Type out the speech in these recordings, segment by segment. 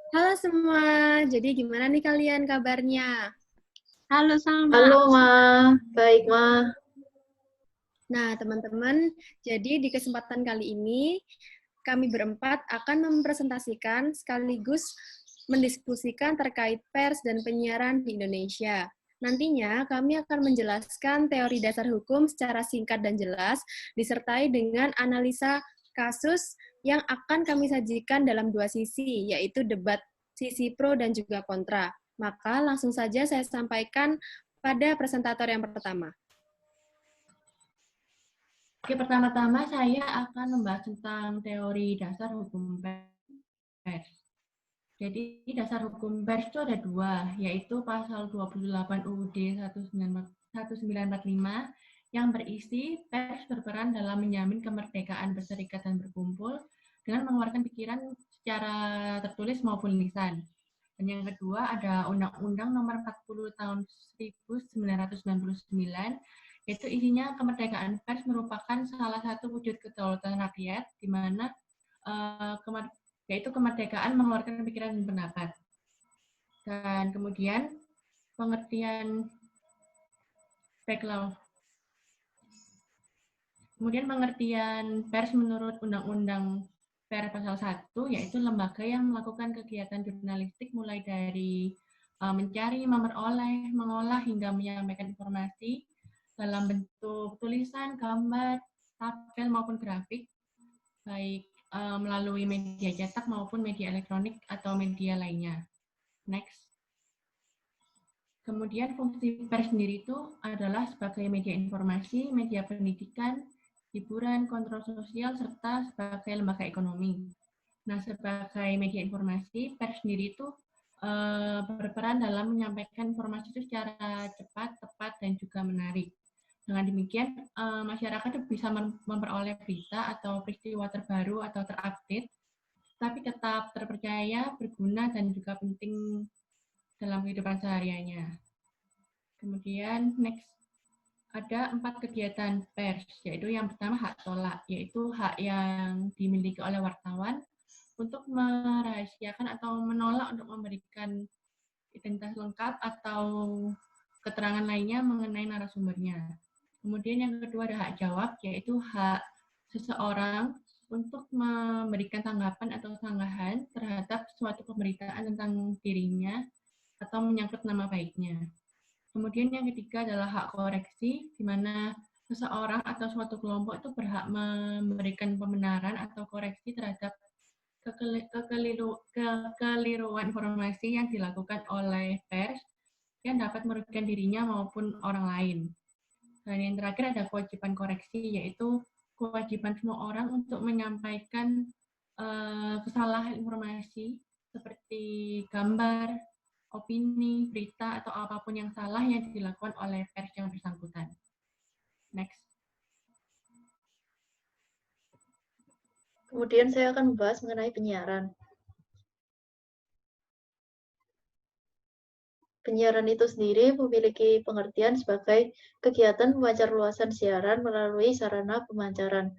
Halo semua, jadi gimana nih kalian kabarnya? Halo Salma, Halo, aku Ma. Baik, Ma. Nah, teman-teman, jadi di kesempatan kali ini kami berempat akan mempresentasikan sekaligus mendiskusikan terkait pers dan penyiaran di Indonesia. Nantinya kami akan menjelaskan teori dasar hukum secara singkat dan jelas, disertai dengan analisa kasus yang akan kami sajikan dalam dua sisi, yaitu debat sisi pro dan juga kontra. Maka langsung saja saya sampaikan pada presentator yang pertama. Oke, pertama-tama saya akan membahas tentang teori dasar hukum pers. Jadi, dasar hukum pers itu ada dua, yaitu pasal 28 UUD 1945 yang berisi pers berperan dalam menjamin kemerdekaan berserikat dan berkumpul dengan mengeluarkan pikiran secara tertulis maupun lisan. Dan yang kedua ada Undang-Undang Nomor 40 Tahun 1999, yaitu isinya kemerdekaan pers merupakan salah satu wujud kedaulatan rakyat, di mana yaitu kemerdekaan mengeluarkan pikiran dan pendapat. Dan kemudian pengertian background. Kemudian pengertian pers menurut Undang-Undang Per Pasal 1, yaitu lembaga yang melakukan kegiatan jurnalistik mulai dari mencari, memperoleh, mengolah, hingga menyampaikan informasi dalam bentuk tulisan, gambar, tabel, maupun grafik, baik melalui media cetak maupun media elektronik atau media lainnya. Next. Kemudian fungsi pers sendiri itu adalah sebagai media informasi, media pendidikan, hiburan, kontrol sosial, serta sebagai lembaga ekonomi. Nah, sebagai media informasi, pers sendiri itu berperan dalam menyampaikan informasi itu secara cepat, tepat, dan juga menarik. Dengan demikian, masyarakat bisa memperoleh berita atau peristiwa terbaru atau terupdate, tapi tetap terpercaya, berguna, dan juga penting dalam kehidupan sehariannya. Kemudian next, ada 4 kegiatan pers, yaitu yang pertama hak tolak, yaitu hak yang dimiliki oleh wartawan untuk merahasiakan atau menolak untuk memberikan identitas lengkap atau keterangan lainnya mengenai narasumbernya. Kemudian yang kedua ada hak jawab, yaitu hak seseorang untuk memberikan tanggapan atau sanggahan terhadap suatu pemberitaan tentang dirinya atau menyangkut nama baiknya. Kemudian yang ketiga adalah hak koreksi, di mana seseorang atau suatu kelompok itu berhak memberikan pembenaran atau koreksi terhadap kekeliruan informasi yang dilakukan oleh pers yang dapat merugikan dirinya maupun orang lain. Dan yang terakhir ada kewajiban koreksi, yaitu kewajiban semua orang untuk menyampaikan kesalahan informasi seperti gambar, opini, berita, atau apapun yang salah yang dilakukan oleh pers yang bersangkutan. Next. Kemudian saya akan membahas mengenai penyiaran. Penyiaran itu sendiri memiliki pengertian sebagai kegiatan pemancar luasan siaran melalui sarana pemancaran.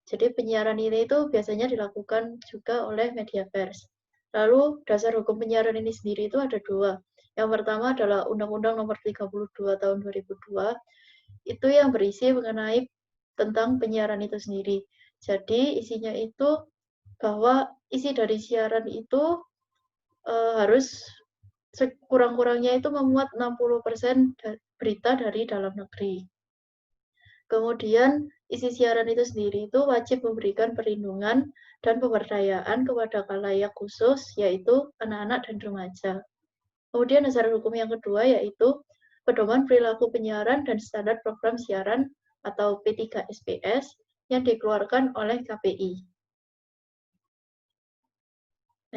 Jadi penyiaran ini itu biasanya dilakukan juga oleh media pers. Lalu dasar hukum penyiaran ini sendiri itu ada dua. Yang pertama adalah Undang-Undang Nomor 32 Tahun 2002, itu yang berisi mengenai tentang penyiaran itu sendiri. Jadi isinya itu bahwa isi dari siaran itu harus sekurang-kurangnya itu memuat 60% berita dari dalam negeri. Kemudian isi siaran itu sendiri itu wajib memberikan perlindungan dan pemberdayaan kepada khalayak khusus, yaitu anak-anak dan remaja. Kemudian dasar hukum yang kedua yaitu Pedoman Perilaku Penyiaran dan Standar Program Siaran atau P3SPS yang dikeluarkan oleh KPI.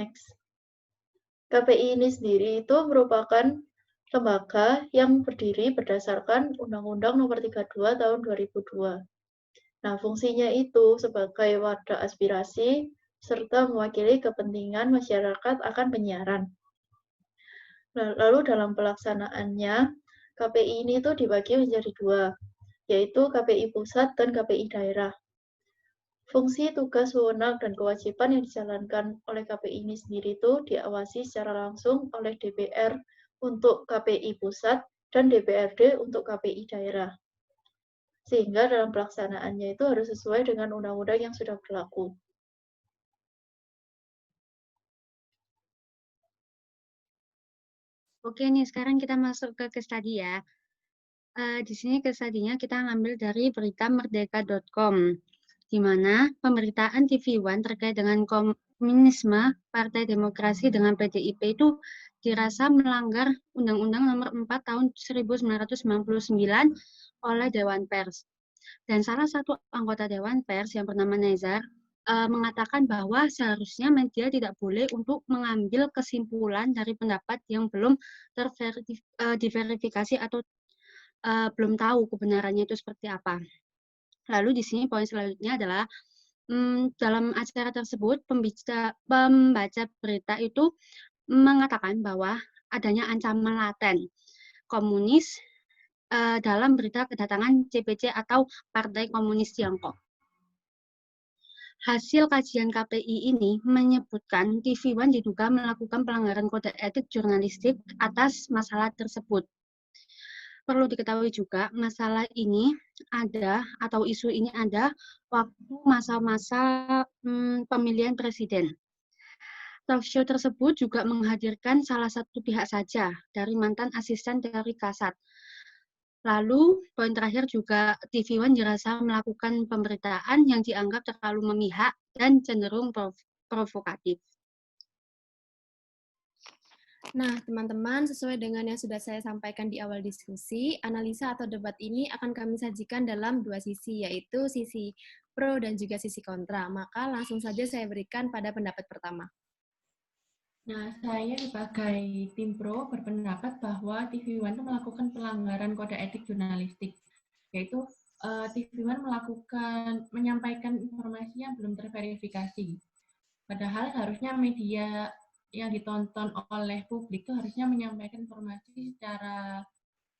Next. KPI ini sendiri itu merupakan lembaga yang berdiri berdasarkan Undang-Undang Nomor 32 Tahun 2002. Nah, fungsinya itu sebagai wadah aspirasi serta mewakili kepentingan masyarakat akan penyiaran. Lalu dalam pelaksanaannya, KPI ini itu dibagi menjadi dua, yaitu KPI pusat dan KPI daerah. Fungsi, tugas, wewenang, dan kewajiban yang dijalankan oleh KPI ini sendiri itu diawasi secara langsung oleh DPR untuk KPI pusat dan DPRD untuk KPI daerah. Sehingga dalam pelaksanaannya itu harus sesuai dengan undang-undang yang sudah berlaku. Oke nih, sekarang kita masuk ke case study ya. Di sini case study-nya kita ngambil dari berita merdeka.com, di mana pemberitaan TV One terkait dengan komunisme Partai Demokrasi dengan PDIP itu dirasa melanggar Undang-Undang Nomor 4 Tahun 1999 oleh Dewan Pers. Dan salah satu anggota Dewan Pers yang bernama Nezar mengatakan bahwa seharusnya media tidak boleh untuk mengambil kesimpulan dari pendapat yang belum diverifikasi atau belum tahu kebenarannya itu seperti apa. Lalu di sini poin selanjutnya adalah dalam acara tersebut pembaca berita itu mengatakan bahwa adanya ancaman laten komunis dalam berita kedatangan CPC atau Partai Komunis Tiongkok. Hasil kajian KPI ini menyebutkan TV One diduga melakukan pelanggaran kode etik jurnalistik atas masalah tersebut. Perlu diketahui juga, masalah ini ada atau isu ini ada waktu masa-masa pemilihan presiden. Talk show tersebut juga menghadirkan salah satu pihak saja dari mantan asisten dari Kasat. Lalu, poin terakhir juga TV One dirasa melakukan pemberitaan yang dianggap terlalu memihak dan cenderung provokatif. Nah, teman-teman, sesuai dengan yang sudah saya sampaikan di awal diskusi, analisa atau debat ini akan kami sajikan dalam dua sisi, yaitu sisi pro dan juga sisi kontra. Maka langsung saja saya berikan pada pendapat pertama. Nah, saya sebagai tim pro berpendapat bahwa TV One itu melakukan pelanggaran kode etik jurnalistik, yaitu TV One menyampaikan informasi yang belum terverifikasi. Padahal seharusnya media yang ditonton oleh publik itu harusnya menyampaikan informasi secara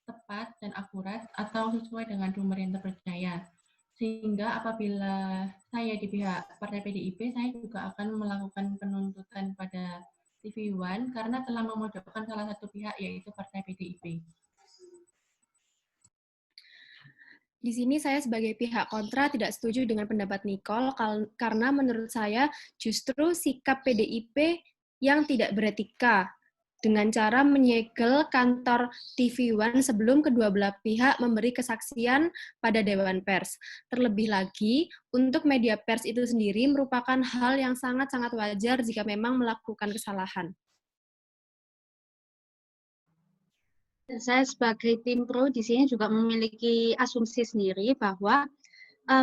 tepat dan akurat atau sesuai dengan sumber yang terpercaya. Sehingga apabila saya di pihak Partai PDIP, saya juga akan melakukan penuntutan pada TV One karena telah memojokkan salah satu pihak, yaitu Partai PDIP. Di sini saya sebagai pihak kontra tidak setuju dengan pendapat Nicole karena menurut saya justru sikap PDIP yang tidak beretika dengan cara menyegel kantor TV One sebelum kedua belah pihak memberi kesaksian pada Dewan Pers. Terlebih lagi, untuk media pers itu sendiri merupakan hal yang sangat-sangat wajar jika memang melakukan kesalahan. Saya sebagai tim pro di sini juga memiliki asumsi sendiri bahwa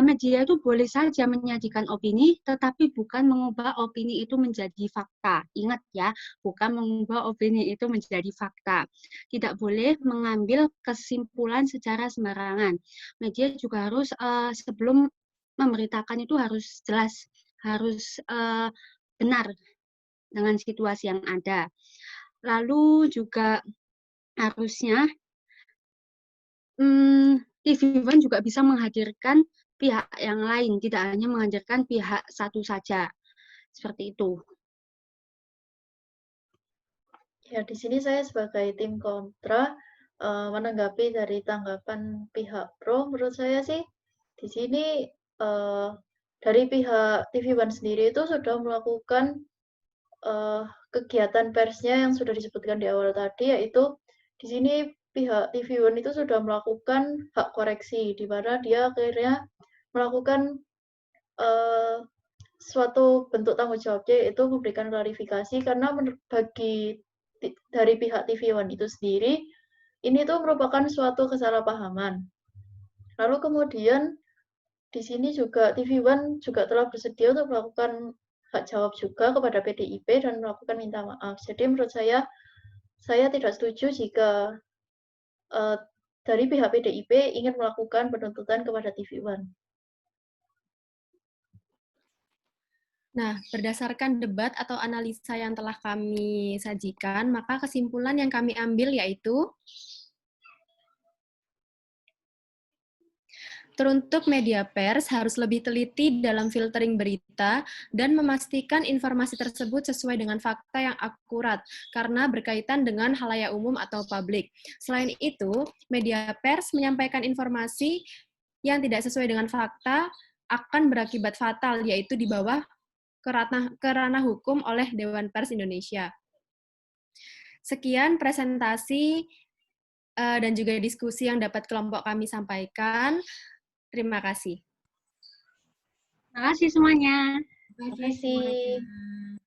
media itu boleh saja menyajikan opini, tetapi bukan mengubah opini itu menjadi fakta. Ingat ya, bukan mengubah opini itu menjadi fakta. Tidak boleh mengambil kesimpulan secara sembarangan. Media juga harus sebelum memberitakan itu harus jelas, harus benar dengan situasi yang ada. Lalu juga harusnya TV One juga bisa menghadirkan pihak yang lain, tidak hanya menghadirkan pihak satu saja. Seperti itu. Ya, di sini saya sebagai tim kontra menanggapi dari tanggapan pihak pro, menurut saya sih di sini dari pihak TV One sendiri itu sudah melakukan kegiatan persnya yang sudah disebutkan di awal tadi, yaitu di sini pihak TV One itu sudah melakukan hak koreksi, di mana dia akhirnya melakukan suatu bentuk tanggung jawabnya, yaitu memberikan klarifikasi, karena bagi dari pihak TV One itu sendiri, ini tuh merupakan suatu kesalahpahaman. Lalu kemudian di sini juga TV One juga telah bersedia untuk melakukan hak jawab juga kepada PDIP dan melakukan minta maaf. Jadi menurut saya tidak setuju jika dari pihak PDIP ingin melakukan penuntutan kepada TV One. Nah, berdasarkan debat atau analisa yang telah kami sajikan, maka kesimpulan yang kami ambil yaitu Teruntuk media pers harus lebih teliti dalam filtering berita dan memastikan informasi tersebut sesuai dengan fakta yang akurat karena berkaitan dengan halayak umum atau publik. Selain itu, media pers menyampaikan informasi yang tidak sesuai dengan fakta akan berakibat fatal, yaitu dibawa ke ranah hukum oleh Dewan Pers Indonesia. Sekian presentasi dan juga diskusi yang dapat kelompok kami sampaikan. Terima kasih. Terima kasih semuanya. Terima kasih. semuanya.